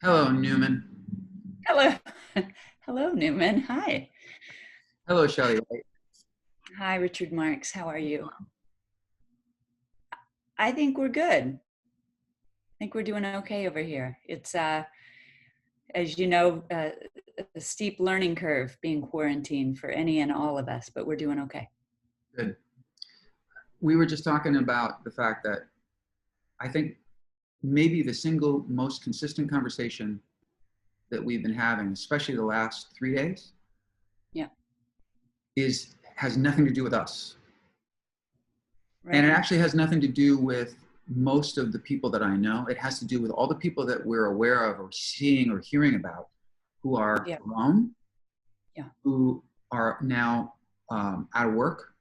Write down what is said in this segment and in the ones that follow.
Hello, Newman. Hello. Hello, Newman. Hi. Hello, Chely Wright. Hi, Richard Marx. How are you? I think we're good. I think we're doing okay over here. It's, as you know, a steep learning curve being quarantined for any and all of us, but we're doing okay. Good. We were just talking about the fact that I think maybe the single most consistent conversation that we've been having, especially the last 3 days, Yeah. has nothing to do with us. Right. And it actually has nothing to do with most of the people that I know. It has to do with all the people that we're aware of or seeing or hearing about who are Yeah. alone, Yeah. who are now out of work,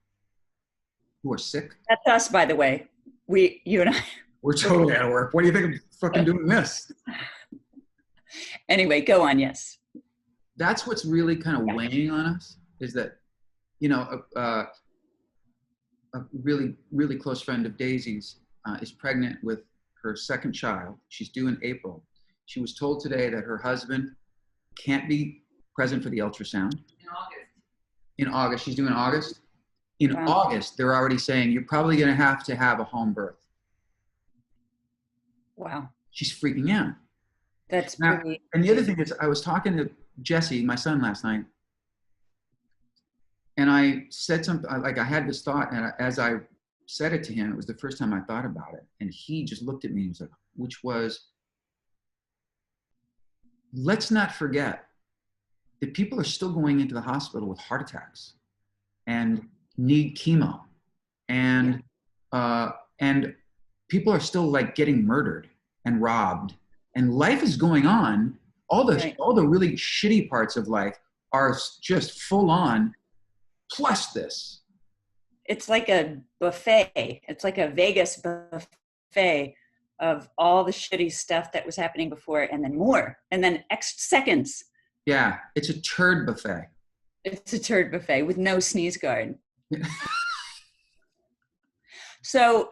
who are sick. That's us, by the way. You and I. We're totally out of work. What do you think of fucking doing this? Anyway, go on. Yes. That's what's really kind of weighing on us is that, you know, a really, really close friend of Daisy's is pregnant with her second child. She's due in April. She was told today that her husband can't be present for the ultrasound. In August. In August. She's due in August. In Wow. August, they're already saying you're probably going to have a home birth. Wow. She's freaking out. That's Now, pretty. and the other thing is, I was talking to Jesse, my son, last night, and I said something like I had this thought, and as I said it to him, it was the first time I thought about it, and he just looked at me and was like, which was, let's not forget that people are still going into the hospital with heart attacks and need chemo, and and people are still like getting murdered and robbed, and life is going on. All the really shitty parts of life are just full on. Plus this. It's like a buffet. It's like a Vegas buffet of all the shitty stuff that was happening before and then more and then extra seconds. Yeah, it's a turd buffet. It's a turd buffet with no sneeze guard. So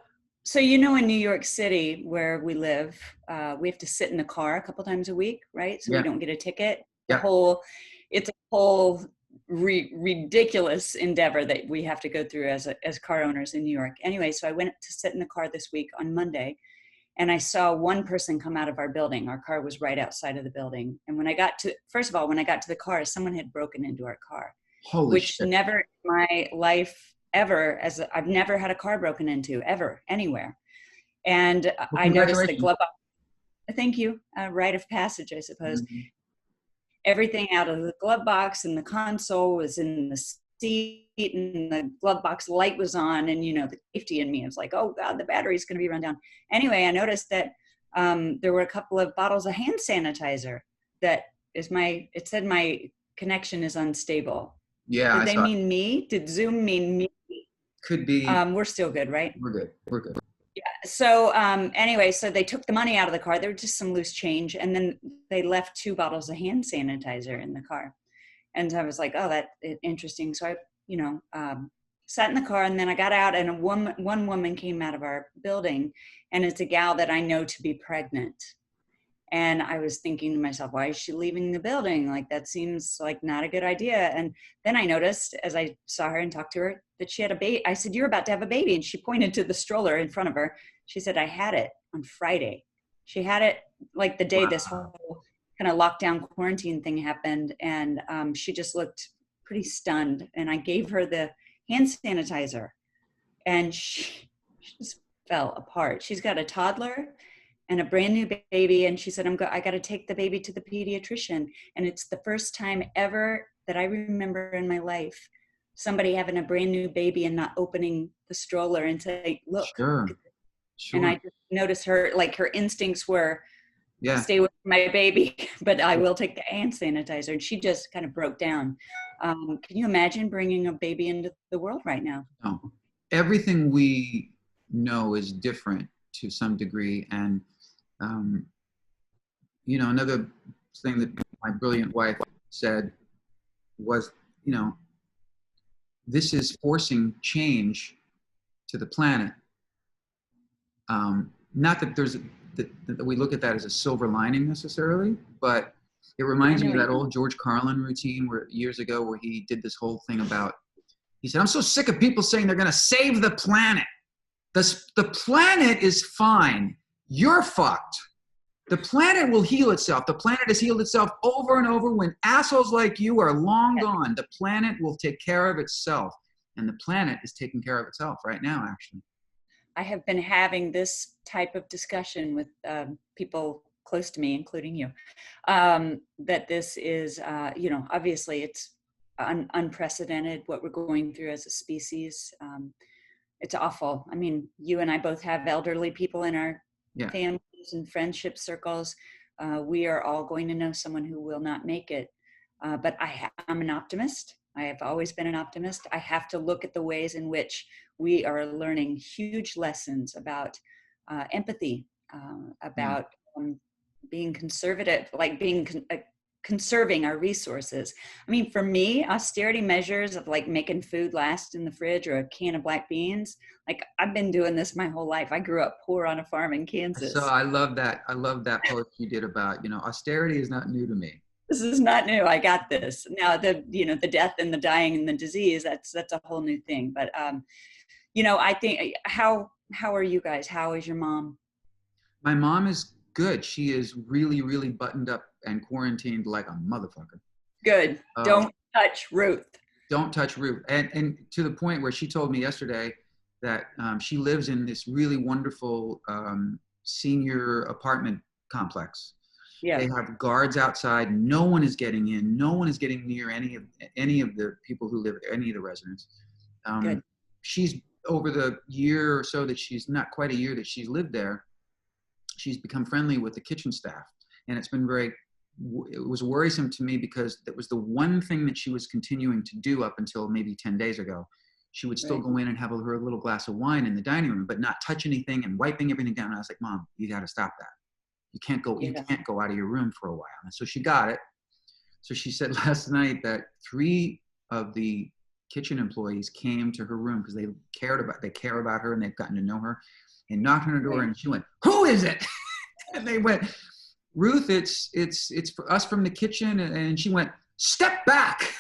in New York City where we live, we have to sit in the car a couple times a week, right? So we don't get a ticket. It's a whole ridiculous endeavor that we have to go through as car owners in New York. Anyway, so I went to sit in the car this week on Monday, and I saw one person come out of our building. Our car was right outside of the building. And when I got to the car, someone had broken into our car. Holy shit. Never in my life ever, I've never had a car broken into ever, anywhere. And I noticed the glove box. Thank you. Rite of passage, I suppose. Mm-hmm. Everything out of the glove box and the console was in the seat, and the glove box light was on, and the safety in me was like, oh God, the battery's going to be run down. Anyway, I noticed that there were a couple of bottles of hand sanitizer. It said my connection is unstable. Yeah. Did they mean me? Did Zoom mean me? Could be. We're still good, right? We're good. Yeah. So anyway, so they took the money out of the car. There was just some loose change. And then they left 2 bottles of hand sanitizer in the car. And I was like, oh, that's interesting. So I, sat in the car, and then I got out, and one woman came out of our building, and it's a gal that I know to be pregnant. And I was thinking to myself, why is she leaving the building? Like, that seems like not a good idea. And then I noticed, as I saw her and talked to her, that she had a baby. I said, you're about to have a baby. And she pointed to the stroller in front of her. She said, I had it on Friday. She had it like the day this whole kind of lockdown quarantine thing happened. And she just looked pretty stunned. And I gave her the hand sanitizer, and she just fell apart. She's got a toddler and a brand new baby. And she said, I got to take the baby to the pediatrician. And it's the first time ever that I remember in my life, somebody having a brand new baby and not opening the stroller and saying, look. Sure. And I just noticed her instincts were, stay with my baby, but I will take the hand sanitizer. And she just kind of broke down. Can you imagine bringing a baby into the world right now? No. Everything we know is different to some degree. And another thing that my brilliant wife said was, this is forcing change to the planet. Not that there's that we look at that as a silver lining necessarily, but it I reminds me know of what that you old George Carlin routine where years ago where he did this whole thing about, he said, I'm so sick of people saying they're going to save the planet. The planet is fine. You're fucked. The planet will heal itself. The planet has healed itself over and over. When assholes like you are long mean. gone, the planet will take care of itself. And the planet is taking care of itself right now, actually. I have been having this type of discussion with people close to me, including you, that this is, obviously it's unprecedented what we're going through as a species. It's awful. I mean, you and I both have elderly people in our Yeah. families and friendship circles. We are all going to know someone who will not make it. But I'm an optimist. I have always been an optimist. I have to look at the ways in which we are learning huge lessons about empathy, Yeah. about being conservative, like conserving our resources. I mean, for me, austerity measures of like making food last in the fridge or a can of black beans, like I've been doing this my whole life. I grew up poor on a farm in So Kansas. I love that. I love that post you did about, austerity is not new to me. This is not new. I got this. Now the death and the dying and the disease, that's a whole new thing. But I think how are you guys? How is your mom? My mom is good. She is really, really buttoned up and quarantined like a motherfucker. Good. Um, Don't touch Ruth. don't touch Ruth. And to the point where she told me yesterday that she lives in this really wonderful senior apartment complex. They Yeah. have guards outside. No one is getting in. No one is getting near any of the people who live there, any of the residents. Good. She's over the year or so that she's not quite a year that she's lived there. She's become friendly with the kitchen staff, and it's been it was worrisome to me because that was the one thing that she was continuing to do up until maybe 10 days ago. She would still Right. go in and have her little glass of wine in the dining room, but not touch anything and wiping everything down. And I was like, Mom, you got to stop that. You Yeah. can't go out of your room for a while. And so she got it. So she said last night that 3 of the kitchen employees came to her room because they care about her and they've gotten to know her, and knocked on her door, Right. and she went, "Who is it?" And they went, "Ruth, it's for us from the kitchen." And she went, "Step back."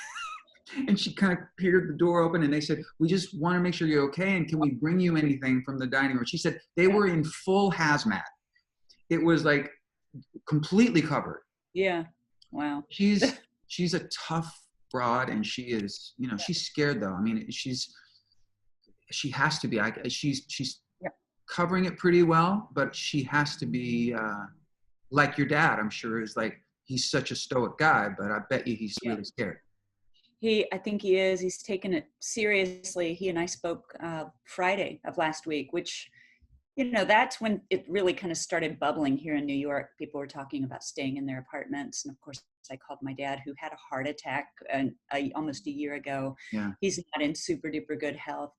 And she kind of peered the door open, and they said, "We just want to make sure you're okay, and can we bring you anything from the dining room?" She said they were in full hazmat. It was like completely covered. Yeah. Wow. She's a tough broad, and she is, she's scared though. I mean, she has to be. She's Yeah. covering it pretty well, but she has to be like your dad. I'm sure is like, he's such a stoic guy, but I bet you he's Yeah. really scared. I think he is. He's taken it seriously. He and I spoke Friday of last week, which, that's when it really kind of started bubbling here in New York. People were talking about staying in their apartments. And of course, I called my dad, who had a heart attack almost a year ago. Yeah. He's not in super duper good health.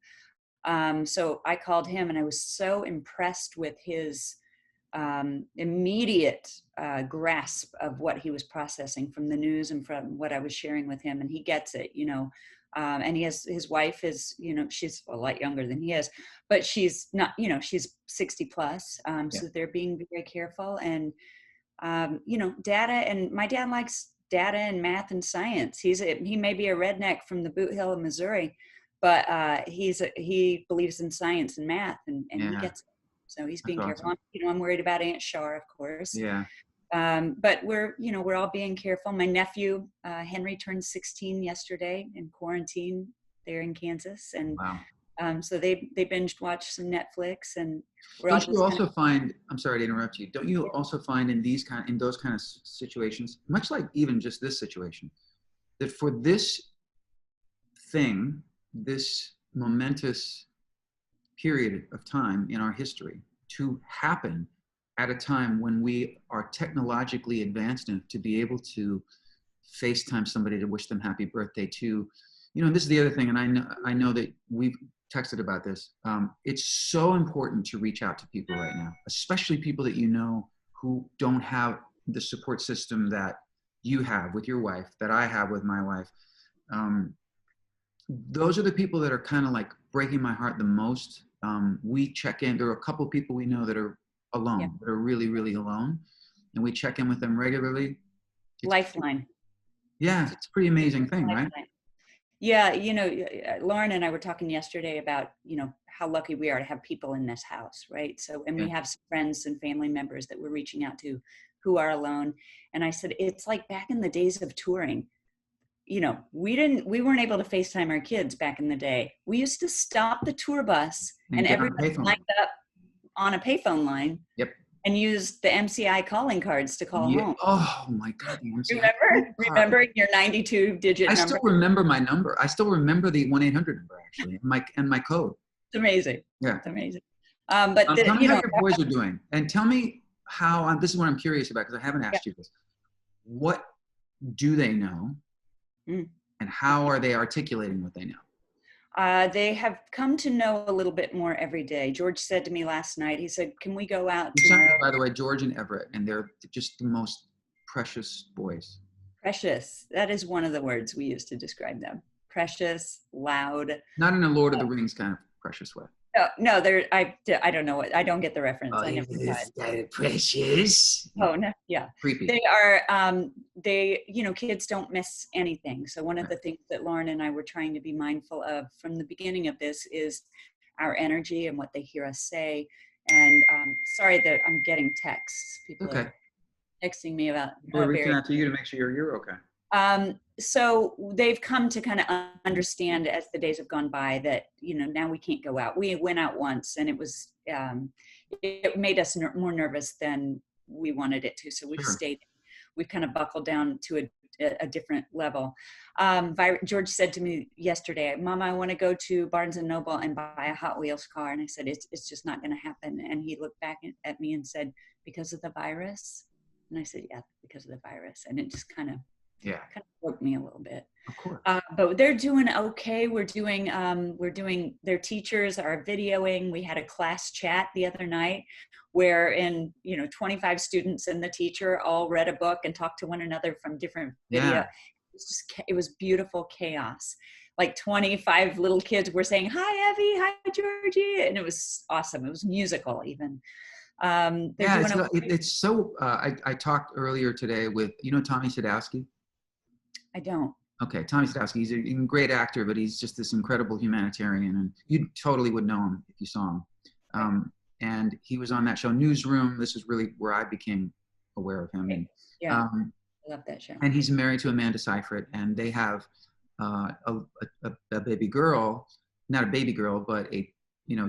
So I called him, and I was so impressed with his immediate grasp of what he was processing from the news and from what I was sharing with him. And he gets it, and his wife is, she's a lot younger than he is, but she's not, she's 60 plus. Yeah. So they're being very careful. And, data, and my dad likes data and math and science. He may be a redneck from the Boot Hill of Missouri, but he believes in science and math, and he Yeah. gets it. So he's That's being careful. awesome. I'm worried about Aunt Shar, of course. Yeah. But we're all being careful. My nephew, Henry, turned 16 yesterday in quarantine there in Kansas. And Wow. so they binged watched some Netflix, and we're all Don't you just also find, I'm sorry to interrupt you, don't you also find in those kind of situations, much like even just this situation, that for this thing, this momentous period of time in our history to happen at a time when we are technologically advanced enough to be able to FaceTime somebody to wish them happy birthday to, this is the other thing, and I know that we've texted about this. It's so important to reach out to people right now, especially people that who don't have the support system that you have with your wife, that I have with my wife. Those are the people that are kind of like breaking my heart the most. We check in. There are a couple people we know that are Yeah. alone, that are really, really alone. And we check in with them regularly. It's, Lifeline. yeah, it's a pretty amazing thing, right? Lifeline. Yeah, Lauren and I were talking yesterday about, how lucky we are to have people in this house, right? So, and Yeah. we have some friends and family members that we're reaching out to who are alone. And I said, it's like back in the days of touring, we weren't able to FaceTime our kids back in the day. We used to stop the tour bus And and get on a everybody payphone. lined up on a payphone line Yep. and used the MCI calling cards to call Yeah. home. Oh my God. The MCI. Remember your 92 digit I number? still remember my number. I still remember the 1-800 number actually, and my code. It's amazing. Yeah. It's amazing. Tell me how your boys are doing, and tell me how. This is what I'm curious about because I haven't asked you this. What do they know, Mm. and how are they articulating what they know? They have come to know a little bit more every day. George said to me last night, he said, can we go out You sent me, tomorrow? by the way, George and Everett, and they're just the most precious boys. Precious. That is one of the words we use to describe them. Precious, loud. Not in a Lord of the Rings kind of precious way. No, I don't know I don't get the reference. I never tried. Precious. Oh no, yeah. Creepy. They are, kids don't miss anything. So one of the things that Lauren and I were trying to be mindful of from the beginning of this is our energy and what they hear us say. And sorry that I'm getting texts. People Okay. are texting me about We're reaching out to you to make sure you're okay. So they've come to kind of understand as the days have gone by that, now we can't go out. We went out once and it made us more nervous than we wanted it to. So we've stayed, we've kind of buckled down to a different level. George said to me yesterday, Mama, I want to go to Barnes and Noble and buy a Hot Wheels car. And I said, it's just not going to happen. And he looked back at me and said, because of the virus? And I said, yeah, because of the virus. And it just kind of broke me a little bit. Of course. But they're doing okay. We're doing, their teachers are videoing. We had a class chat the other night where 25 students and the teacher all read a book and talked to one another from different video. Yeah. It was beautiful chaos. Like 25 little kids were saying, hi, Evie, hi, Georgie. And it was awesome. It was musical even. It's so, I talked earlier today with, Tommy Sadowski? I don't. Okay, Tommy Sadowski, he's a great actor, but he's just this incredible humanitarian, and you totally would know him if you saw him. And he was on that show, Newsroom. This is really where I became aware of him. And, I love that show. And he's married to Amanda Seyfried, and they have a baby girl, not a baby girl, but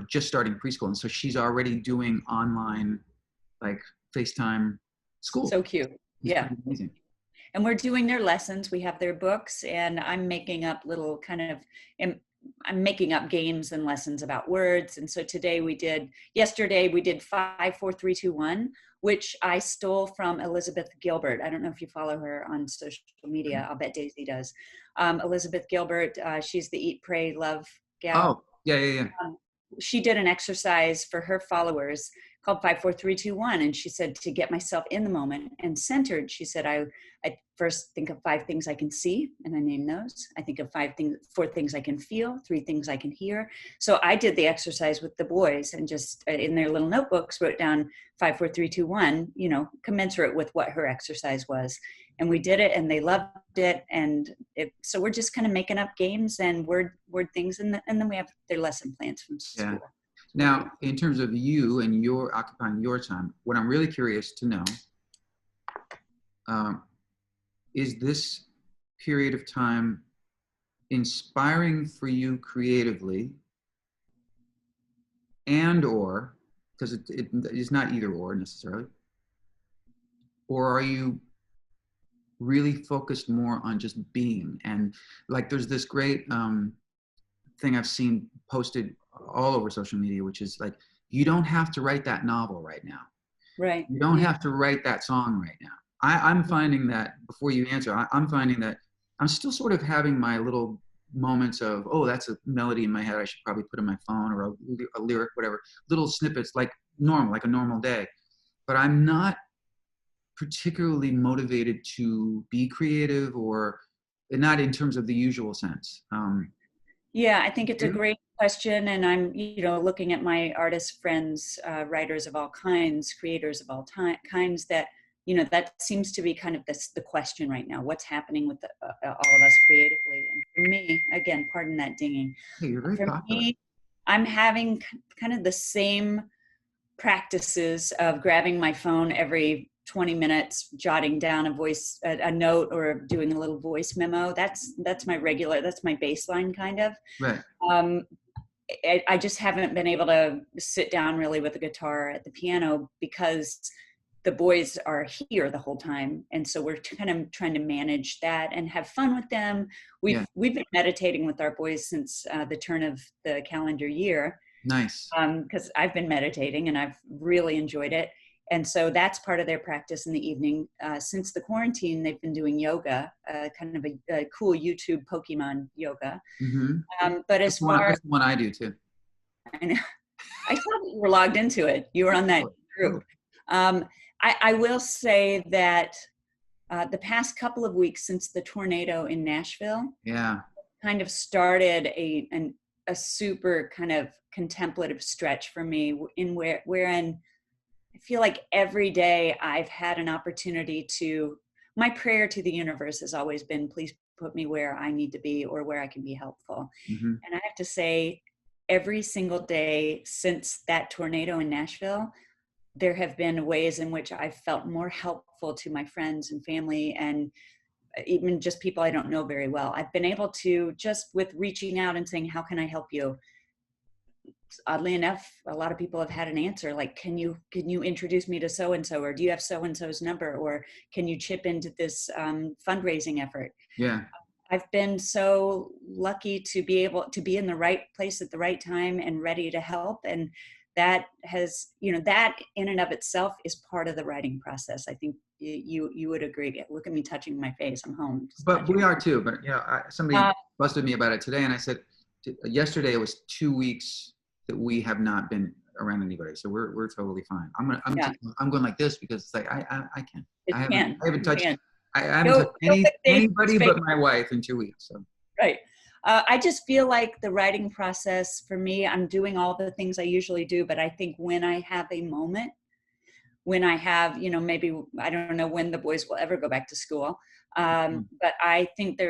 just starting preschool. And so she's already doing online, like FaceTime school. So cute. Yeah. Amazing. And we're doing their lessons. We have their books, and I'm making up I'm making up games and lessons about words. And so yesterday we did 5, 4, 3, 2, 1, which I stole from Elizabeth Gilbert. I don't know if you follow her on social media. I'll bet Daisy does. Elizabeth Gilbert, she's the Eat, Pray, Love gal. Oh, yeah. She did an exercise for her followers called 5, 4, 3, 2, 1. And she said, to get myself in the moment and centered, she said, I first think of 5 things I can see, and I name those. I think of 4 things I can feel, 3 things I can hear. So I did the exercise with the boys and just in their little notebooks wrote down 5, 4, 3, 2, 1, commensurate with what her exercise was. And we did it, and they loved it. And so we're just kind of making up games and word things, and then we have their lesson plans from school. Yeah. Now, in terms of you and your occupying your time, what I'm really curious to know is this period of time inspiring for you creatively, or because it is not either or necessarily, or are you really focused more on just being? And like there's this great thing I've seen posted all over social media, which is like, you don't have to write that novel right now. Right. You don't have to write that song right now. I'm finding that, before you answer, I'm finding that I'm still sort of having my little moments of, oh, that's a melody in my head I should probably put in my phone, or a lyric, whatever, little snippets, like a normal day. But I'm not particularly motivated to be creative, or not in terms of the usual sense. Yeah, I think it's a You? great question, and I'm, looking at my artist friends, writers of all kinds, creators of all kinds. That that seems to be kind of the question right now. What's happening with all of us creatively? And for me, again, pardon that dinging. Hey, you're very For popular. me, I'm having kind of the same practices of grabbing my phone every 20 minutes, jotting down a note, or doing a little voice memo. That's that's my baseline kind of. Right. Um, I just haven't been able to sit down really with a guitar at the piano because the boys are here the whole time, and so we're kind of trying to manage that and have fun with them. Yeah. We've been meditating with our boys since the turn of the calendar year, Nice. because I've been meditating and I've really enjoyed it. And so that's part of their practice in the evening. Since the quarantine, they've been doing yoga, kind of a cool YouTube Pokemon yoga. Mm-hmm. But as far, That's the one I do too. I know, I saw that you were logged into it. You were on that Totally. group. Totally. Um, I will say that the past couple of weeks since the tornado in Nashville Yeah. kind of started a super kind of contemplative stretch for me, wherein I feel like every day I've had an opportunity to, my prayer to the universe has always been, please put me where I need to be or where I can be helpful. Mm-hmm. And I have to say, every single day since that tornado in Nashville, there have been ways in which I've felt more helpful to my friends and family, and even just people I don't know very well. I've been able to, just with reaching out and saying, how can I help you? Oddly enough, a lot of people have had an answer like, can you introduce me to so and so, or do you have so and so's number, or can you chip into this fundraising effort? Yeah. I've been so lucky to be able to be in the right place at the right time and ready to help. And that has, that in and of itself is part of the writing process. I think you would agree. Look at me touching my face. I'm home. Just But touching. we are too. But somebody Uh, busted me about it today, and I said yesterday it was 2 weeks that we have not been around anybody, so we're totally fine. yeah, I'm going like this because it's like I can't. it can. I haven't You touched can. I haven't No, touched no anybody fixation. but my wife in 2 weeks. So Right. I just feel like the writing process for me, I'm doing all the things I usually do, but I think when I have a moment, when I have, maybe, I don't know when the boys will ever go back to school. But I think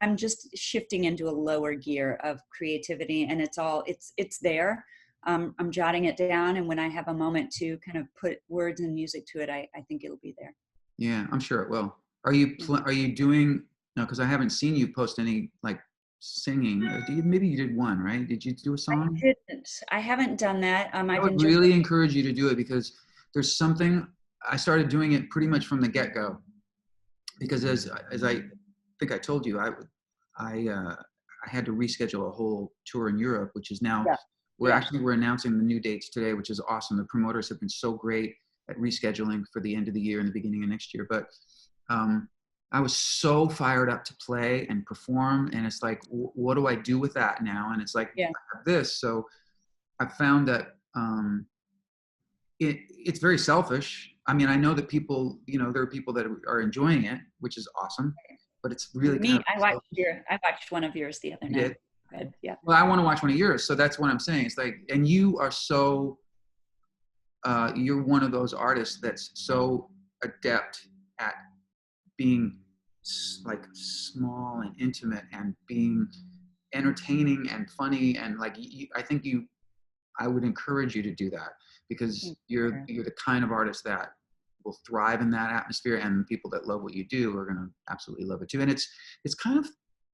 I'm just shifting into a lower gear of creativity, and it's there. I'm jotting it down. And when I have a moment to kind of put words and music to it, I think it'll be there. yeah, I'm sure it will. Yeah. Are you doing no? Because I haven't seen you post any like singing. Maybe you did one, right? Did you do a I song? didn't. I haven't done that. I I've would been just, really encourage you to do it because there's something. I started doing it pretty much from the get go because as I think I told you, I I had to reschedule a whole tour in Europe, which is now yeah, yeah, we're announcing the new dates today, which is awesome. The promoters have been so great at rescheduling for the end of the year and the beginning of next year. But I was so fired up to play and perform, and it's like, what do I do with that now? And it's like yeah, I have this. So I found that it's very selfish. I mean, I know that people, there are people that are enjoying it, which is awesome, but it's really kind me, of selfish. I watched one of yours the other You night. did? Good. Yeah. Well, I want to watch one of yours. So that's what I'm saying. It's like, and you are so, you're one of those artists that's so adept at being like small and intimate and being entertaining and funny. And like, I think I would encourage you to do that because you're the kind of artist that will thrive in that atmosphere, and people that love what you do are going to absolutely love it too. And it's kind of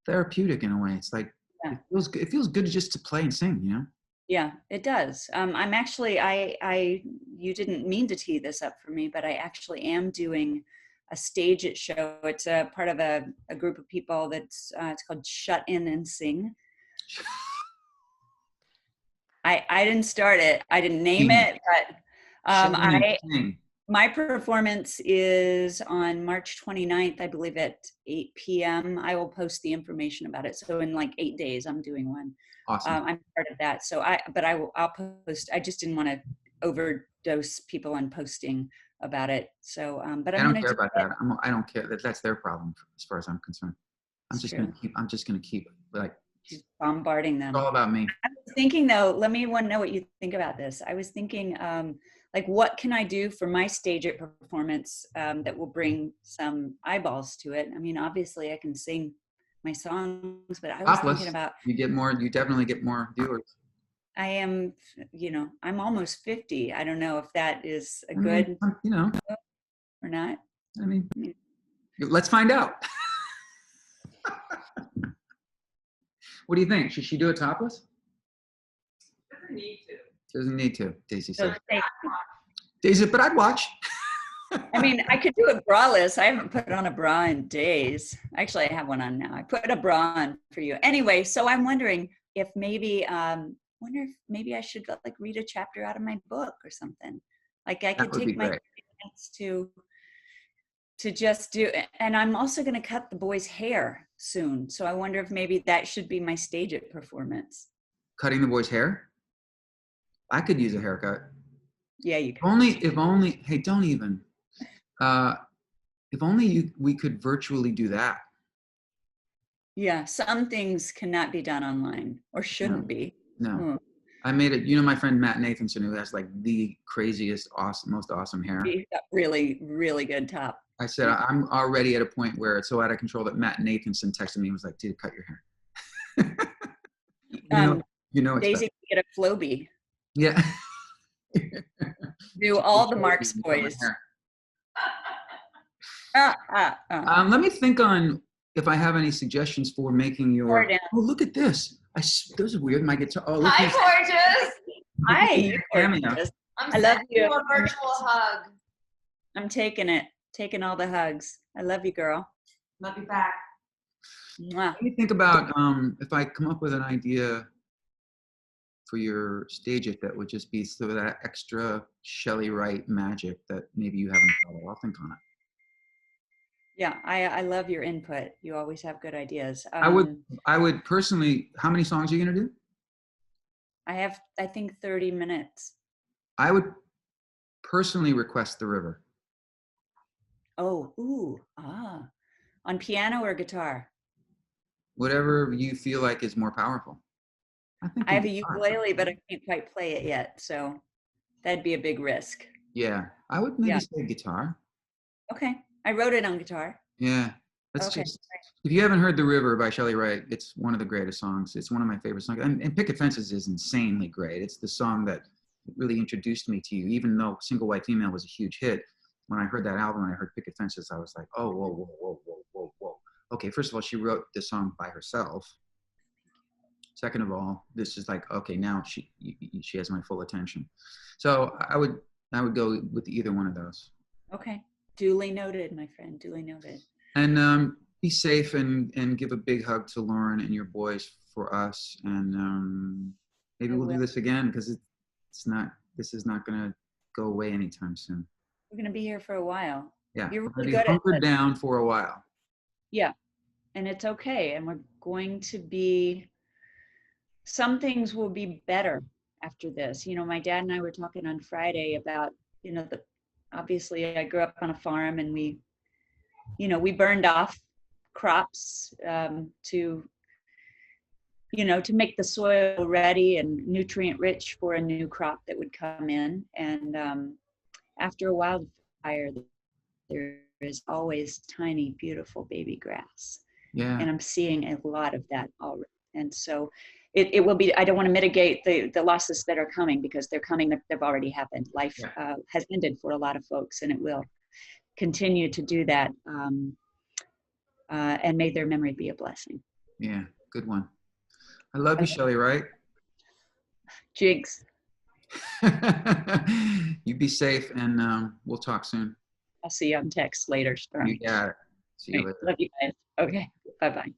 therapeutic in a way. It's like Yeah. it feels good just to play and sing, Yeah, it does. I'm actually, you didn't mean to tee this up for me, but I actually am doing a stage it show. It's a part of a group of people that's, it's called Shut In and Sing. I didn't start it. I didn't name Sing, it, but shut in and I, sing. my performance is on March 29th, I believe at 8 p.m. I will post the information about it. So in like 8 days, I'm doing one. Awesome. I'm part of that. So I'll post. I just didn't want to overdose people on posting about it. So, but I I'm don't going to care do about it. that. I don't care. That's their problem as far as I'm concerned. It's true. I'm just gonna keep like She's bombarding it's them. all about me. I was thinking though, let me want to know what you think about this. I was thinking, like, what can I do for my stage at performance that will bring some eyeballs to it? I mean, obviously, I can sing my songs, but I was thinking Topless, about. you get more. You definitely get more viewers. I am, I'm almost 50. I don't know if that is a I mean, good or not. I mean, let's find out. What do you think? Should she do it topless? Doesn't need to. Doesn't need to, Daisy So, says. Daisy, but I'd watch. I mean, I could do it braless. I haven't put on a bra in days. Actually, I have one on now. I put a bra on for you. Anyway, so I'm wondering if maybe, I should like read a chapter out of my book or something. Like I could take my chance to just do, and I'm also going to cut the boy's hair soon. So I wonder if maybe that should be my stage at performance. Cutting the boy's hair? I could use a haircut. Yeah, you could. If only, hey, don't even. If only we could virtually do that. Yeah, some things cannot be done online or shouldn't be. No. I made it, my friend Matt Nathanson, who has like the craziest, most awesome hair. He's got really, really good top. I said, I'm already at a point where it's so out of control that Matt Nathanson texted me and was like, dude, cut your hair. Daisy can get a Flowbee. Yeah. Do all the Marx boys. Let me think on if I have any suggestions for making your. Oh, look at this! This is weird. My guitar. Oh, look. Hi, gorgeous. Hi, you're gorgeous. I love you. A virtual hug. I'm taking it. Taking all the hugs. I love you, girl. Love you back. Mwah. Let me think about if I come up with an idea for your stage it that would just be sort of that extra Chely Wright magic that maybe you haven't thought of. I'll think on it. Yeah, I love your input. You always have good ideas. I would personally. How many songs are you gonna do? I think 30 minutes. I would personally request The River. Oh, on piano or guitar? Whatever you feel like is more powerful. I have a ukulele, but I can't quite play it yet, so that'd be a big risk. Yeah, I would maybe say guitar. Okay, I wrote it on guitar. Yeah, just. If you haven't heard "The River" by Chely Wright, it's one of the greatest songs. It's one of my favorite songs, and "Picket Fences" is insanely great. It's the song that really introduced me to you. Even though "Single White Female" was a huge hit, when I heard that album and I heard "Picket Fences," I was like, oh, whoa. Okay, first of all, she wrote the song by herself. Second of all, this is like, okay, now she has my full attention. So I would go with either one of those. Okay, duly noted, my friend. Duly noted. And be safe and give a big hug to Lauren and your boys for us. And maybe we'll do this again because this is not going to go away anytime soon. We're going to be here for a while. Yeah, you're really good hunkered down for a while. Yeah, and it's okay. And we're going to be. Some things will be better after this. My dad and I were talking on Friday about, obviously I grew up on a farm and we burned off crops to make the soil ready and nutrient rich for a new crop that would come in. And after a wildfire, there is always tiny, beautiful baby grass. Yeah. And I'm seeing a lot of that already. And so it will be, I don't want to mitigate the losses that are coming because they're coming, they've already happened. Life has ended for a lot of folks and it will continue to do that. And may their memory be a blessing. Yeah, good one. I love you, Chely Wright. Jigs. You be safe and we'll talk soon. I'll see you on text later, Stormy. You got it. See you later. Love you guys. Okay, bye-bye.